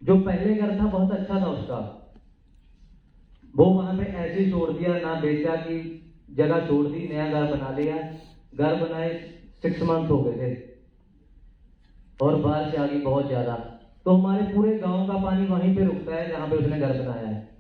जो पहले घर था बहुत अच्छा था उसका, वो वहां पे ऐसे ही छोड़ दिया, ना बेचा कि जगह छोड़ दी, नया घर बना लिया। घर बनाए 6 मंथ हो गए थे और बारिश आ गई बहुत ज्यादा, तो हमारे पूरे गांव का पानी वहीं पे रुकता है जहां पे उसने घर बनाया है।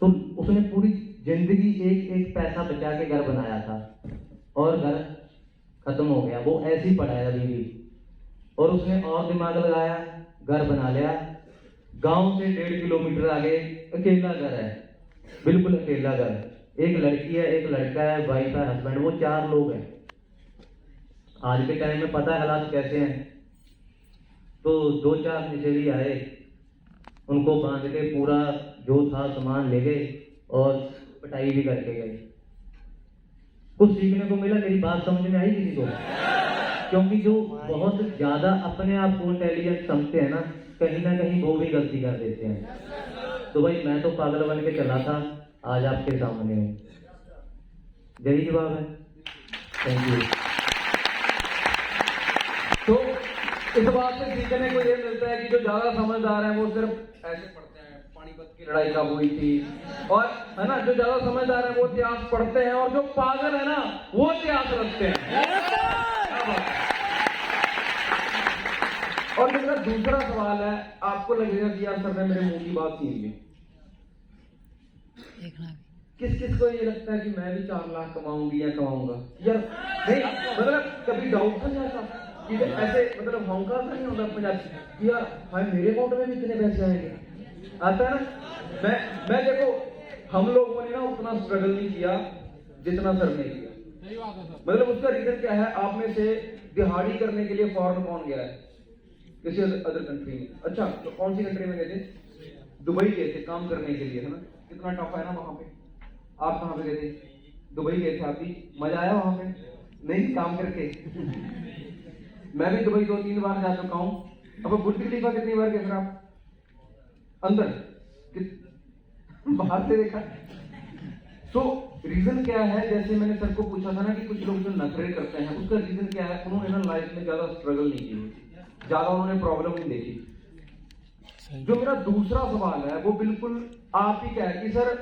तो उसने पूरी जिंदगी एक एक पैसा बचा के घर बनाया था और घर खत्म हो गया, वो ऐसे ही पड़ा है अभी भी। और उसने और दिमाग लगाया, घर बना लिया। गांव से 1.5 किलोमीटर आगे अकेला घर है, बिल्कुल अकेला घर। एक लड़की है, एक लड़का है, वाइफ है, हस्बैंड, वो 4 लोग हैं। आज के टाइम में पता है हालात कैसे हैं। तो 2-4 नशेड़ी आए, उनको बांध के पूरा जो था सामान ले गए और पिटाई भी करके गए। कुछ सीखने को मिला? मेरी बात समझ में आई किसी को? क्योंकि जो बहुत ज्यादा अपने आप को इंटेलिजेंट समझते हैं ना कहीं वो भी गलती कर देते हैं। तो भाई मैं तो पागल बन के चला था, आज आपके सामने हूँ। यही जवाब है। Thank you. तो इस बात से सीखने को ये मिलता है कि जो ज्यादा समझदार है वो सिर्फ ऐसे पढ़ते हैं, पानीपत की लड़ाई कब हुई थी, और है ना, जो ज्यादा समझदार है वो इतिहास पढ़ते हैं, और जो पागल है ना वो इतिहास रखते हैं। और मेरा दूसरा सवाल है, आपको लगेगा कि यार सर ने मेरे मुंह की बात छीन ली। किस किस को ये लगता है कि मैं भी 4 लाख कमाऊंगी या कमाऊंगा? यार नहीं, मतलब कभी डाउट नहीं आता कि ऐसे, मतलब हौंका नहीं होता पंजाब यार, भाई मेरे अकाउंट में भी इतने पैसे आएंगे? आता है ना। मैं देखो, हम लोगों ने ना उतना स्ट्रगल नहीं किया जितना सर ने किया। मतलब उसका रीजन क्या है? आप में से दिहाड़ी करने के लिए फॉरेन कौन गया है किसी अदर कंट्री में? अच्छा, तो कौन सी कंट्री में गए थे? दुबई गए थे काम करने के लिए, है ना? कितना टफ है ना वहां पे। आप कहाँ पे गए थे? दुबई गए थे आप भी? मजा आया वहां पे? नहीं काम करके? मैं भी दुबई 2-3 बार जा चुका हूँ। अब बुर्ज खलीफा कितनी बार गए सर आप? अंदर बाहर से देखा? तो रीजन क्या है? जैसे मैंने सर को पूछा था ना कि कुछ लोग जो नखरे करते हैं, उसका रीजन क्या है? उन्होंने ना लाइफ में ज्यादा स्ट्रगल नहीं की, ज्यादा उन्होंने प्रॉब्लम नहीं देखी। जो मेरा दूसरा सवाल है वो बिल्कुल आप ही का है कि सर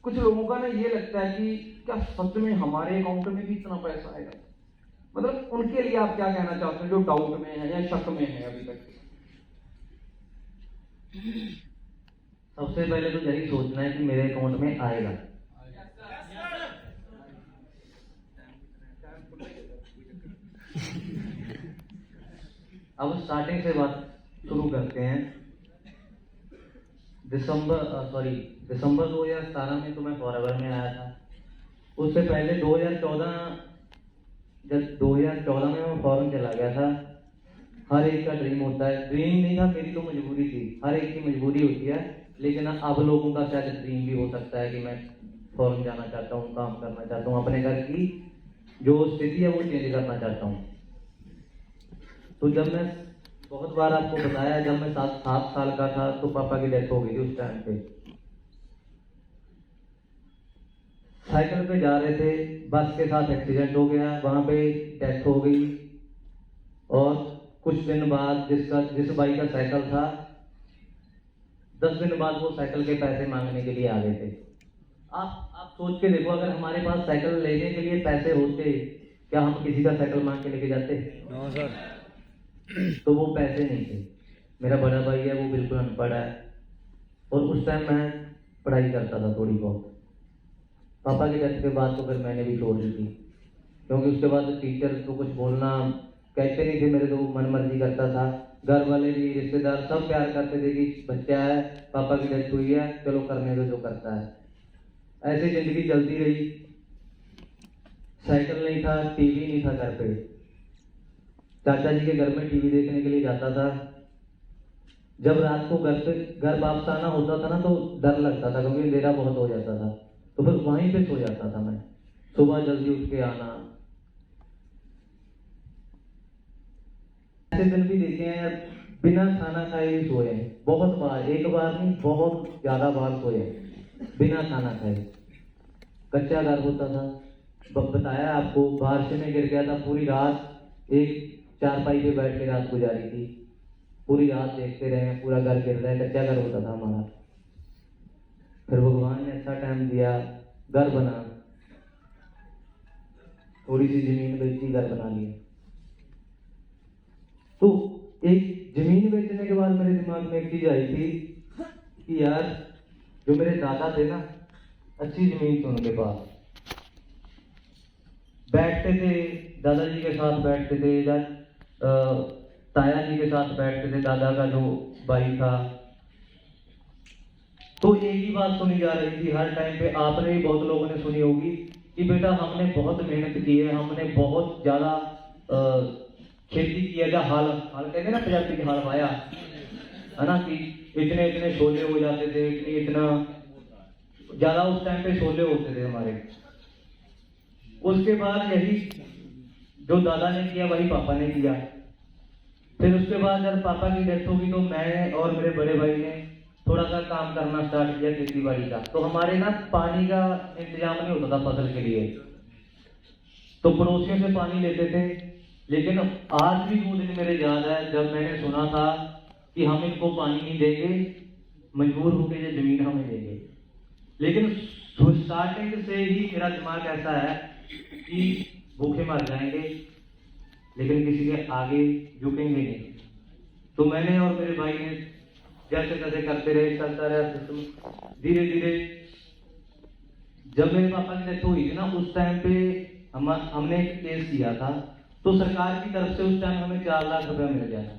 कुछ लोगों का ना ये लगता है कि क्या सच में हमारे अकाउंट में भी इतना पैसा आएगा? मतलब उनके लिए आप क्या कहना चाहते हैं जो डाउट में है या शक में है अभी तक? सबसे पहले तो यही सोचना है कि मेरे अकाउंट में आएगा। अब स्टार्टिंग से बात शुरू करते हैं। दिसंबर 2017 में तो मैं फॉरएवर में आया था। उससे पहले 2014 में मैं फॉरेन चला गया था। हर एक का ड्रीम होता है, ड्रीम नहीं था, मेरी तो मजबूरी थी। हर एक की मजबूरी होती है, लेकिन अब लोगों का शायद ड्रीम भी हो सकता है कि मैं फॉरेन जाना चाहता हूँ, काम करना चाहता हूँ, अपने घर की जो स्थिति है वो चेंज करना चाहता हूँ। तो जब मैं बहुत बार आपको बताया, जब मैं 7 साल का था तो पापा की डेथ हो गई थी। उस टाइम पे साइकिल पे जा रहे थे, बस के साथ एक्सीडेंट हो गया, वहां पे डेथ हो गई। और कुछ दिन बाद जिस भाई का साइकिल था, 10 दिन बाद वो साइकिल के पैसे मांगने के लिए आ गए थे। आप सोच के देखो, अगर हमारे पास साइकिल लेने के लिए पैसे होते, क्या हम किसी का साइकिल मांग के लेके जाते? No sir. तो वो पैसे नहीं थे। मेरा बड़ा भाई है, वो बिल्कुल अनपढ़ है, और उस टाइम मैं पढ़ाई करता था थोड़ी बहुत। पापा की डेथ के बाद तो फिर मैंने भी छोड़ दी थी, क्योंकि उसके बाद टीचर तो कुछ बोलना कहते नहीं थे, मेरे तो मन मर्जी करता था। घर वाले भी, रिश्तेदार सब प्यार करते थे कि बच्चा है, पापा की डेथ हुई है, चलो करने दो जो करता है। ऐसे जिंदगी चलती रही। साइकिल नहीं था, टीवी नहीं था घर पे। चाचा जी के घर में टीवी देखने के लिए जाता था। जब रात को घर वापस आना होता था ना तो डर लगता था, क्योंकि अंधेरा बहुत हो जाता था। तो फिर वहीं पे सो जाता था मैं, सुबह जल्दी उठ के आना। ऐसे दिन भी देखे हैं बिना खाना खाए भी सोए, बहुत बार, एक बार नहीं बहुत ज्यादा बार सोए बिना खाना खाए। कच्चा घर होता था, बताया आपको, बारिश में गिर गया था, पूरी रात एक चारपाई पे बैठ के रात गुजारी थी। पूरी रात देखते रहे, पूरा घर गिर रहा है, कच्चा घर होता था हमारा। फिर भगवान ने अच्छा टाइम दिया, घर बना, थोड़ी सी जमीन बेची, घर बना लिया। तो एक जमीन बेचने के बाद मेरे दिमाग में एक चीज आई थी कि यार जो मेरे दादा थे ना, अच्छी जमीन थी उनके पास, बैठते थे दादाजी के साथ, बैठते थे ताया जी के साथ बैठते थे, दादा का जो भाई था। तो एक ही बात सुनी जा रही थी हर टाइम पे, आपने भी बहुत लोगों ने सुनी होगी कि बेटा हमने बहुत मेहनत की है, हमने बहुत ज्यादा खेती की है, या हाल हाल कहते हैं ना पंजाबी के, हाल वाया है ना, कि इतने इतने शोले हो जाते थे, इतना ज्यादा उस टाइम पे शोले होते थे हमारे। उसके बाद यही जो दादा ने किया वही पापा ने किया। फिर उसके बाद जब पापा की डेथ होगी तो मैं और मेरे बड़े भाई ने थोड़ा सा काम करना स्टार्ट किया खेती बाड़ी का। तो हमारे ना पानी का इंतजाम नहीं होता था फसल के लिए, तो पड़ोसियों से पानी लेते थे। लेकिन आज भी वो दिन मेरे याद है जब मैंने सुना था कि हम इनको पानी नहीं देंगे, मजबूर होकर ये जमीन हमें देंगे। लेकिन स्टार्टिंग से ही मेरा दिमाग ऐसा है कि भूखे मर जाएंगे लेकिन किसी के आगे झुकेंगे नहीं। तो मैंने और मेरे भाई ने जैसे तैसे करते रहे, चलता रहा। धीरे धीरे जब मेरे पापा की डेथ हुई थी ना, उस टाइम पे हमने एक केस किया था, तो सरकार की तरफ से उस टाइम हमें 4 लाख रुपया मिल गया था।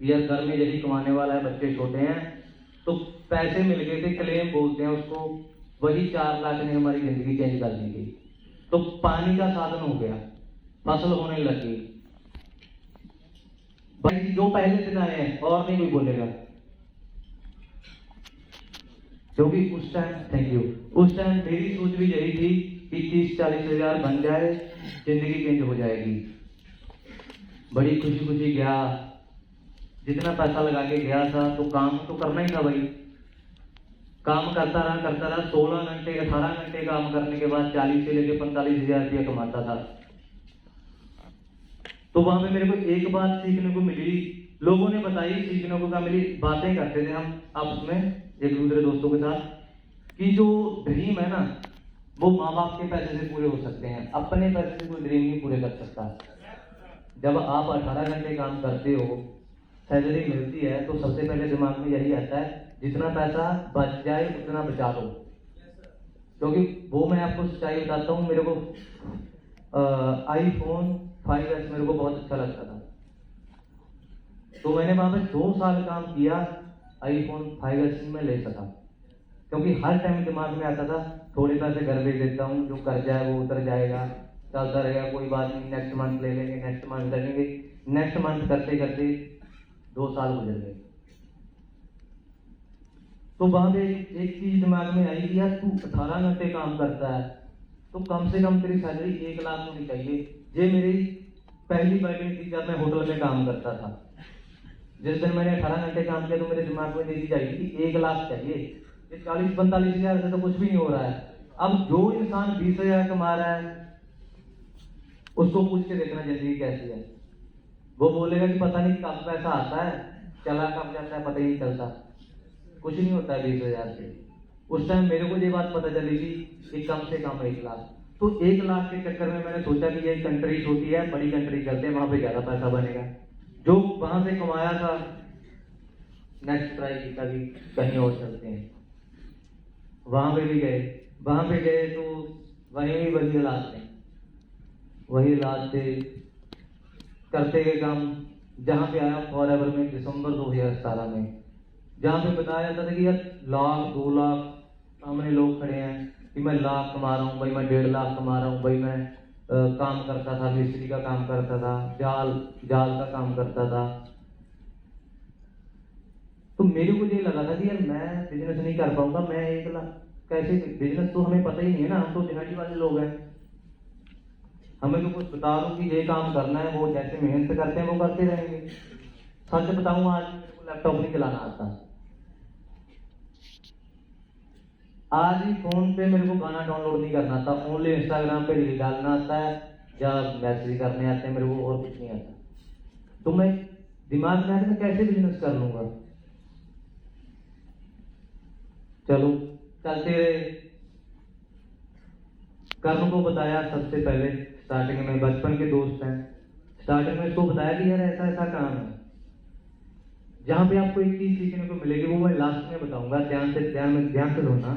यार घर में यही कमाने वाला है, बच्चे छोटे हैं, तो पैसे मिल गए थे, क्लेम बोलते हैं उसको। वही 4 लाख ने हमारी जिंदगी चेंज कर दी थी। तो पानी का साधन हो गया, फसल होने लगी। भाई जो पहले दिन आए हैं और नहीं कोई बोलेगा, क्योंकि उस टाइम, थैंक यू, उस टाइम मेरी सोच भी यही थी कि 30-40 हजार बन जाए, जिंदगी चेंज हो जाएगी। बड़ी खुशी खुशी गया, जितना पैसा लगा के गया था, तो काम तो करना ही था भाई। काम करता रहा 16 घंटे 18 घंटे काम करने के बाद 40 से लेकर 45 हजार रुपया कमाता था। तो वहां पे मेरे को एक बात सीखने को मिली, लोगों ने बताई, सीखने को क्या मिली, बातें करते थे हम आपस में एक दूसरे दोस्तों के साथ, कि जो ड्रीम है ना वो माँ बाप के पैसे से पूरे हो सकते हैं, अपने पैसे से कोई ड्रीम नहीं पूरे कर सकता। जब आप 18 घंटे काम करते हो, सैलरी मिलती है, तो सबसे पहले दिमाग में यही आता है जितना पैसा बच जाए उतना बचा दो। क्योंकि वो मैं आपको सच्चाई बताता हूँ, मेरे को iPhone 5S मेरे को बहुत अच्छा लगता था, तो मैंने वहां पे 2 साल काम किया, iPhone 5S में ले सका। क्योंकि हर टाइम दिमाग में आता था थोड़े पैसे घर भेज देता हूँ, जो कर्जा है वो उतर जाएगा, चलता रहेगा, कोई बात नहीं, नेक्स्ट मंथ ले लेंगे, नेक्स्ट मंथ करेंगे। नेक्स्ट मंथ करते करते 2 साल गुजर गए। तो वहां पे एक चीज दिमाग में आई कि यार तू 18 घंटे काम करता है, तो कम से कम तेरी सैलरी 1 लाख होनी चाहिए। ये मेरी पहली बैटिंग थी जब मैं होटल में काम करता था। जिस दिन मैंने 18 घंटे काम किया तो मेरे दिमाग में ये चीज आई कि 1 लाख चाहिए। 40-45 हजार से तो कुछ भी नहीं हो रहा है। अब जो इंसान 20 हजार कमा रहा है, उसको पूछ के देखना जिंदगी कैसी है। वो बोलेगा कि पता नहीं कब पैसा आता है, चला कब जाता है, पता ही नहीं चलता, कुछ नहीं होता है 20 हजार से। उस टाइम मेरे को ये बात पता चली थी कि कम से कम 1 लाख। तो 1 लाख के चक्कर में मैंने सोचा कि ये कंट्री छोटी है, बड़ी कंट्री करते हैं, वहां पे ज्यादा पैसा बनेगा। जो वहां से कमाया था, नेक्स्ट ट्राई किया कि कहीं और चलते हैं। वहां पे भी गए, वहां पे गए तो वहीं भी वही हालात थे, वही हालात थे, करते गए काम। जहां पे आया फॉरएवर में दिसंबर 2017 में, जहां पे बताया जाता था कि यार 1 लाख 2 लाख, सामने लोग खड़े हैं कि मैं लाख कमा रहा हूँ भाई, मैं 1.5 लाख कमा रहा हूँ भाई। मैं काम करता था, मिस्त्री का काम करता था, जाल का काम करता था। तो मेरे को ये लगा था कि यार मैं बिजनेस नहीं कर पाऊंगा, मैं 1 लाख कैसे, बिजनेस तो हमें पता ही नहीं है ना, हम तो दिहाड़ी वाले लोग हैं। हमें तो कुछ बता दो कि ये काम करना है, वो जैसे मेहनत करते हैं वो करते रहेंगे। सच बताऊं, आज मेरे को लैपटॉप नहीं चलाना आता। आज ही फोन पे मेरे को गाना डाउनलोड नहीं करना आता, ओनली इंस्टाग्राम पे रील डालना आता है या मैसेज करने आते हैं मेरे को, और कुछ नहीं आता। तो मैं दिमाग में आया मैं कैसे बिजनेस कर लूंगा। चलो चलते रहे। कर्ण को बताया सबसे पहले, स्टार्टिंग में बचपन के दोस्त हैं, स्टार्टिंग में इसको बताया कि यार ऐसा ऐसा काम है। जहां पे आपको एक चीज सीखने को मिलेगी वो मैं लास्ट में बताऊंगा, ध्यान से सुनना।